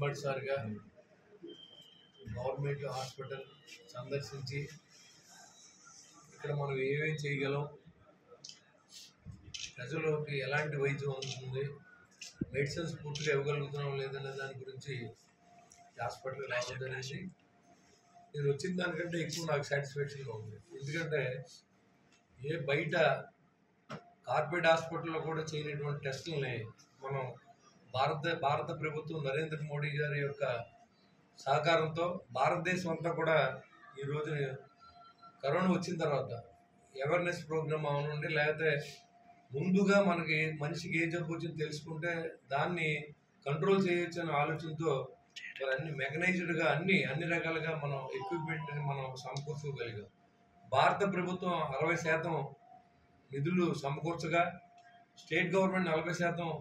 మొట్టమొదటిసారిగా government hospital సందర్శించి ఇక్కడ మనం ఏమేమి చేయగలం, ప్రజలకు ఎలాంటి వైద్యం అందుతుంది, మెడిసిన్స్ పూర్తిగా ఇవ్వగలుగుతున్నాం లేదనే దాని గురించి హాస్పిటల్కి రావడం జరిగింది. నేను వచ్చిన దానికంటే ఎక్కువ నాకు సాటిస్ఫాక్షన్గా ఉంది. ఎందుకంటే బయట కార్పొరేట్ హాస్పిటల్లో కూడా చేయనటువంటి టెస్టులని మనం భారత ప్రభుత్వం నరేంద్ర మోడీ గారి యొక్క సహకారంతో భారతదేశం అంతా కూడా ఈరోజు కరోనా వచ్చిన తర్వాత అవేర్నెస్ ప్రోగ్రామ్ అవనండి, లేకపోతే ముందుగా మనకి మనిషికి ఏ జబ్బు వచ్చింది తెలుసుకుంటే దాన్ని కంట్రోల్ చేయొచ్చు అనే ఆలోచనతో మరి అన్ని మెకనైజ్డ్గా అన్ని రకాలుగా మనం ఎక్విప్మెంట్ని మనం సమకూర్చుకోగలిగాం. భారత ప్రభుత్వం 60% నిధులు సమకూర్చగా, స్టేట్ గవర్నమెంట్ 40%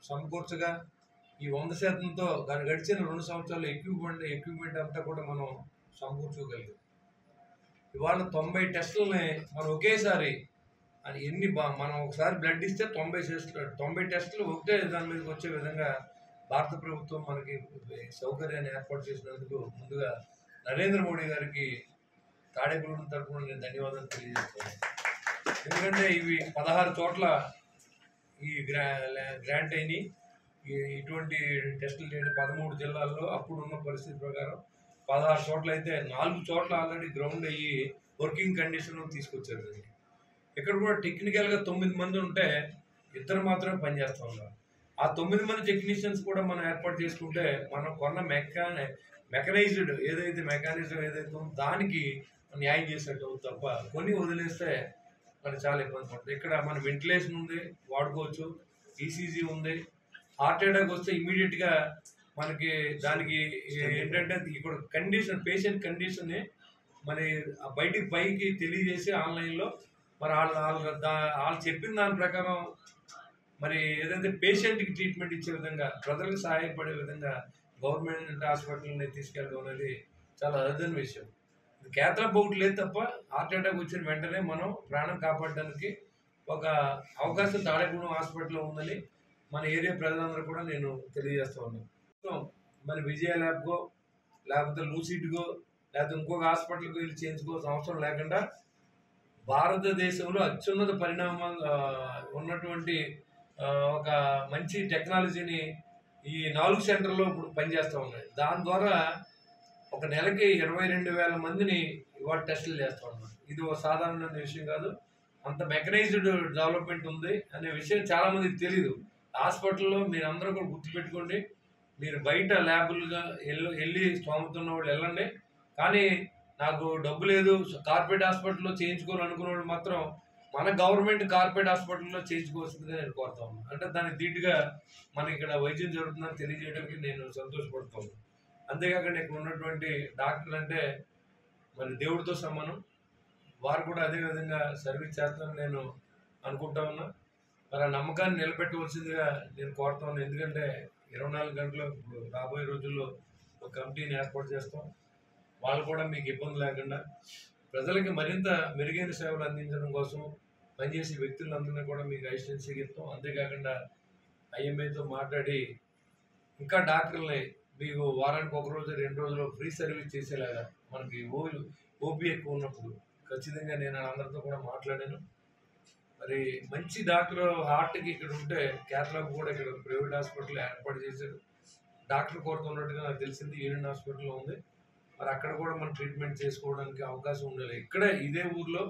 సమకూర్చగా, ఈ 100%తో దాన్ని గడిచిన 2 సంవత్సరాలు ఎక్విప్మెంట్ అంతా కూడా మనం సమకూర్చుకోగలిగాం. ఇవాళ 90 టెస్టులని మనం ఒకేసారి మనం ఒకసారి బ్లడ్ ఇస్తే 90 టెస్టులు ఒకటే దాని మీదకి వచ్చే విధంగా భారత ప్రభుత్వం మనకి సౌకర్యాన్ని ఏర్పాటు చేసినందుకు ముందుగా నరేంద్ర మోడీ గారికి తాడేపల్లి తరఫున నేను ధన్యవాదాలు తెలియజేస్తున్నాను. ఎందుకంటే ఇవి 16 చోట్ల ఈ గ్రాంట్ అయినాయి. ఇటువంటి టెస్టులు చేయడం 13 జిల్లాల్లో అప్పుడున్న పరిస్థితి ప్రకారం 16 చోట్ల అయితే 4 చోట్ల ఆల్రెడీ గ్రౌండ్ అయ్యి వర్కింగ్ కండిషన్ తీసుకొచ్చారు. దానికి ఇక్కడ కూడా టెక్నికల్గా 9 మంది ఉంటే 2 మాత్రమే పనిచేస్తూ ఉన్నారు. ఆ 9 మంది టెక్నీషియన్స్ కూడా మనం ఏర్పాటు చేసుకుంటే మనం కొన్న మెకనైజ్డ్ మెకానిజం ఏదైతే ఉందో దానికి న్యాయం చేసినట్టు తప్ప కొన్ని వదిలేస్తే మనకి చాలా ఇబ్బంది పడుతుంది. ఇక్కడ మన వెంటిలేషన్ ఉంది, వాడుకోవచ్చు, ఈసీజీ ఉంది. హార్ట్ అటాక్ వస్తే ఇమీడియట్గా మనకి దానికి ఏంటంటే ఇక్కడ పేషెంట్ కండిషన్ని మరి బయటికి పైకి తెలియజేసి ఆన్లైన్లో మరి వాళ్ళు చెప్పిన దాని ప్రకారం మరి ఏదైతే పేషెంట్కి ట్రీట్మెంట్ ఇచ్చే విధంగా ప్రజలకు సహాయపడే విధంగా గవర్నమెంట్ హాస్పిటల్ని తీసుకెళ్ళడం అనేది చాలా అరుదైన విషయం. ఇది కేతల బౌట్ లేదు తప్ప హార్ట్ అటాక్ వచ్చిన వెంటనే మనం ప్రాణం కాపాడడానికి ఒక అవకాశం తాడేపల్లి హాస్పిటల్లో ఉందని మన ఏరియా ప్రజలందరూ కూడా నేను తెలియజేస్తూ ఉన్నాను. మరి విజయ ల్యాబ్కో లేకపోతే లూసిడ్గో లేకపోతే ఇంకొక హాస్పిటల్కి వెళ్ళి చేయించుకోవాల్సిన అవసరం లేకుండా భారతదేశంలో అత్యున్నత పరిణామాలు ఉన్నటువంటి ఒక మంచి టెక్నాలజీని ఈ 4 సెంటర్లో ఇప్పుడు పనిచేస్తూ ఉన్నాయి. దాని ద్వారా ఒక నెలకి 22,000 మందిని ఇవాళ టెస్టులు చేస్తూ ఉన్నారు. ఇది ఒక సాధారణమైన విషయం కాదు. అంత మెకనైజ్డ్ డెవలప్మెంట్ ఉంది అనే విషయం చాలామందికి తెలియదు. హాస్పిటల్లో మీరు అందరూ కూడా గుర్తుపెట్టుకోండి. మీరు బయట ల్యాబులుగా వెళ్ళి స్తోమత ఉన్న వాళ్ళు వెళ్ళండి, కానీ నాకు డబ్బు లేదు కార్పొరేట్ హాస్పిటల్లో చేయించుకోవాలనుకున్న వాళ్ళు మాత్రం మన గవర్నమెంట్ కార్పొరేట్ హాస్పిటల్లో చేయించుకోవాల్సిందిగా నేను కోరుతా ఉన్నాను. అంటే దానికి ధీటుగా మనకి ఇక్కడ వైద్యం జరుగుతుందని తెలియజేయడానికి నేను సంతోషపడుతున్నాను. అంతేకాకుండా ఇక్కడ ఉన్నటువంటి డాక్టర్లు అంటే మరి దేవుడితో సమానం. వారు కూడా అదే విధంగా సర్వీస్ చేస్తారని నేను అనుకుంటా ఉన్నా. మరి ఆ నమ్మకాన్ని నిలబెట్టవలసిందిగా నేను కోరుతా ఉన్నాను. ఎందుకంటే 24 గంటలు రాబోయే రోజుల్లో ఒక కమిటీని ఏర్పాటు చేస్తాం. వాళ్ళు కూడా మీకు ఇబ్బంది లేకుండా ప్రజలకి మరింత మెరుగైన సేవలు అందించడం కోసం పనిచేసే వ్యక్తులందరినీ కూడా మీకు అసిస్టెన్సీ ఇస్తాం. అంతేకాకుండా ఐఎంఏతో మాట్లాడి ఇంకా డాక్టర్లని మీకు వారానికి 1 రోజు 2 రోజులు ఫ్రీ సర్వీస్ చేసేలాగా మనకి ఓపీ ఎక్కువ ఉన్నప్పుడు ఖచ్చితంగా నేను అందరితో కూడా మాట్లాడాను. మరి మంచి డాక్టర్ హార్ట్కి ఇక్కడ ఉంటే కేతలాబ్ కూడా ఇక్కడ ప్రైవేట్ హాస్పిటల్ ఏర్పాటు చేశారు. డాక్టర్ కొరత ఉన్నట్టుగా నాకు తెలిసింది యూనియన్ హాస్పిటల్లో ఉంది. మరి అక్కడ కూడా మనం ట్రీట్మెంట్ చేసుకోవడానికి అవకాశం ఉండాలి. ఇక్కడే ఇదే ఊర్లో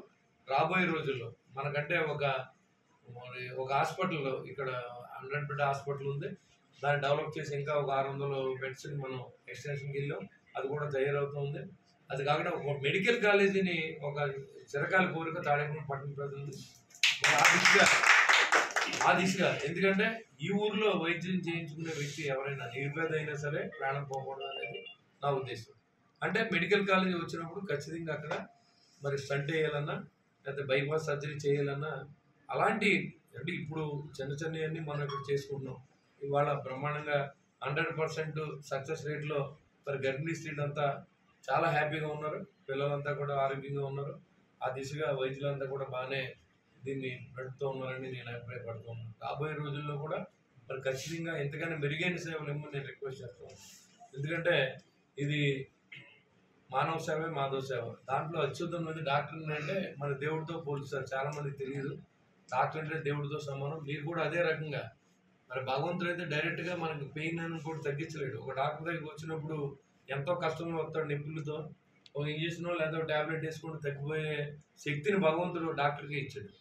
రాబోయే రోజుల్లో మనకంటే ఒక హాస్పిటల్లో ఇక్కడ 100 బెడ్ హాస్పిటల్ ఉంది. దాన్ని డెవలప్ చేసి ఇంకా ఒక 600 బెడ్స్ని మనం ఎక్స్టెన్షన్కి వెళ్ళాం. అది కూడా తయారవుతుంది. అది కాకుండా ఒక మెడికల్ కాలేజీని ఒక చిరకాల కోరిక తాడేపల్లి పట్టణ ప్రజలు ఆ దిశగా ఎందుకంటే ఈ ఊర్లో వైద్యం చేయించుకునే వ్యక్తి ఎవరైనా నిర్భేద అయినా సరే ప్రాణం పోకూడదు అనేది నా ఉద్దేశం. అంటే మెడికల్ కాలేజీ వచ్చినప్పుడు ఖచ్చితంగా అక్కడ మరి స్టంట్ వేయాలన్నా లేకపోతే బైపాస్ సర్జరీ చేయాలన్నా అలాంటి అంటే ఇప్పుడు చిన్నవన్నీ మనం ఇక్కడ చేసుకుంటున్నాం. ఇవాళ బ్రహ్మాండంగా 100% సక్సెస్ రేట్లో మరి గర్భిణీ స్త్రీలు అంతా చాలా హ్యాపీగా ఉన్నారు, పిల్లలంతా కూడా ఆరోగ్యంగా ఉన్నారు. ఆ దిశగా వైద్యులంతా కూడా బాగానే దీన్ని నడుపుతూ ఉన్నారని నేను అభిప్రాయపడుతూ ఉన్నాను. రాబోయే రోజుల్లో కూడా మరి ఖచ్చితంగా ఎంతకైనా మెరుగైన సేవలు ఇవ్వమని నేను రిక్వెస్ట్ చేస్తాను. ఎందుకంటే ఇది మానవ సేవే మాధవ సేవ. దాంట్లో అత్యుత్తమైనది డాక్టర్ అంటే మన దేవుడితో పోలుస్తారు. చాలామందికి తెలియదు డాక్టర్ అంటే దేవుడితో సమానం. మీరు కూడా అదే రకంగా మరి భగవంతుడు అయితే డైరెక్ట్గా మనకు పెయిన్ అని కూడా తగ్గించలేడు. ఒక డాక్టర్ దగ్గరికి వచ్చినప్పుడు ఎంతో కష్టంగా వస్తాడు, నొప్పులతో ఒక ఇంజక్షన్ లేదా ట్యాబ్లెట్ వేసుకుంటూ తగ్గిపోయే శక్తిని భగవంతుడు డాక్టర్కి ఇచ్చాడు.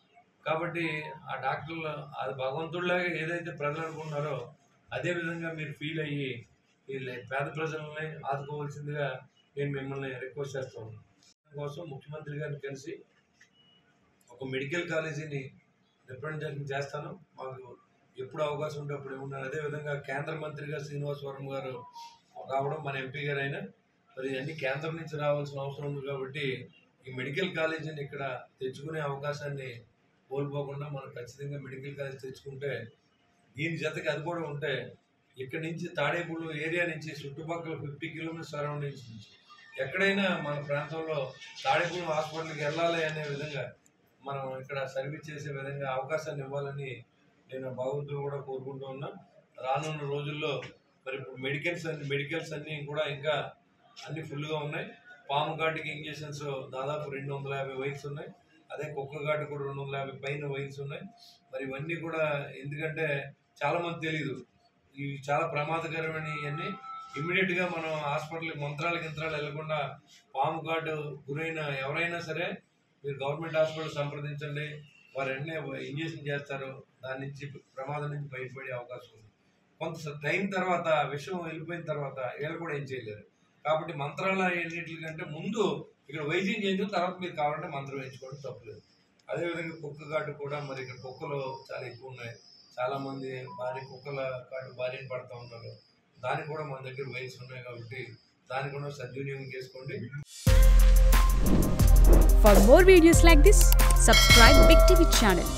కాబట్టి ఆ డాక్టర్లు అది భగవంతుడిలాగా ఏదైతే ప్రజలు అనుకుంటున్నారో అదే విధంగా మీరు ఫీల్ అయ్యి వీళ్ళ పేద ప్రజలని ఆదుకోవాల్సిందిగా నేను మిమ్మల్ని రిక్వెస్ట్ చేస్తాను. దానికోసం ముఖ్యమంత్రి గారిని కలిసి ఒక మెడికల్ కాలేజీని రిప్రజెంటేషన్ చేస్తాను. మాకు ఎప్పుడు అవకాశం ఉంటే అప్పుడు ఏమన్నారు. అదేవిధంగా కేంద్ర మంత్రిగా శ్రీనివాసవరం గారు రావడం, మన ఎంపీ గారు అయినా మరి అన్ని కేంద్రం నుంచి రావాల్సిన అవసరం ఉంది. కాబట్టి ఈ మెడికల్ కాలేజీని ఇక్కడ తెచ్చుకునే అవకాశాన్ని కోల్పోకుండా మనం ఖచ్చితంగా మెడికల్ కాలేజ్ తెచ్చుకుంటే దీని జతకి అది కూడా ఉంటే ఇక్కడ నుంచి తాడేపూడి ఏరియా నుంచి చుట్టుపక్కల 50 కిలోమీటర్స్ సరౌండింగ్స్ నుంచి ఎక్కడైనా మన ప్రాంతంలో తాడేపూడి హాస్పిటల్కి వెళ్ళాలి అనే విధంగా మనం ఇక్కడ సర్వీస్ చేసే విధంగా అవకాశాన్ని ఇవ్వాలని నేను భగవంతుడు కూడా కోరుకుంటూ ఉన్నా. రానున్న రోజుల్లో మరి ఇప్పుడు మెడికల్స్ అన్నీ కూడా ఇంకా అన్నీ ఫుల్గా ఉన్నాయి. పాము ఘాటుకి ఇంజెక్షన్స్ దాదాపు 250 వైల్స్ ఉన్నాయి. అదే కుక్క ఘాటు కూడా 250 పైన వైల్స్ ఉన్నాయి. మరి ఇవన్నీ కూడా ఎందుకంటే చాలామంది తెలీదు, ఇవి చాలా ప్రమాదకరమైన ఇవన్నీ. ఇమ్మీడియట్గా మనం హాస్పిటల్కి గింత్రాలు వెళ్లకుండా పాము ఘాటు గురైన ఎవరైనా సరే మీరు గవర్నమెంట్ హాస్పిటల్ సంప్రదించండి. వారు వెంటనే ఇంజెక్షన్ చేస్తారు. దాని నుంచి ప్రమాదం నుంచి బయటపడే అవకాశం ఉంది. కొంత టైం తర్వాత విషయం వెళ్ళిపోయిన తర్వాత వీళ్ళు కూడా ఏం చేయలేరు. కాబట్టి మంత్రాలన్నిటికంటే ముందు ఇక్కడ వైద్యం చేసిన తర్వాత మీరు కావాలంటే మంత్రం వేయించుకోవడం తప్పలేదు. అదేవిధంగా కుక్క ఘాటు కూడా మరి ఇక్కడ కుక్కలు చాలా ఎక్కువ ఉన్నాయి. చాలామంది కుక్కల ఘాటు బారిన పడుతూ ఉన్నారు. దానికి కూడా మన దగ్గర వైద్స్ ఉన్నాయి. కాబట్టి దాన్ని కూడా సద్వినియోగం చేసుకోండి. For more videos like this, subscribe Big TV channel.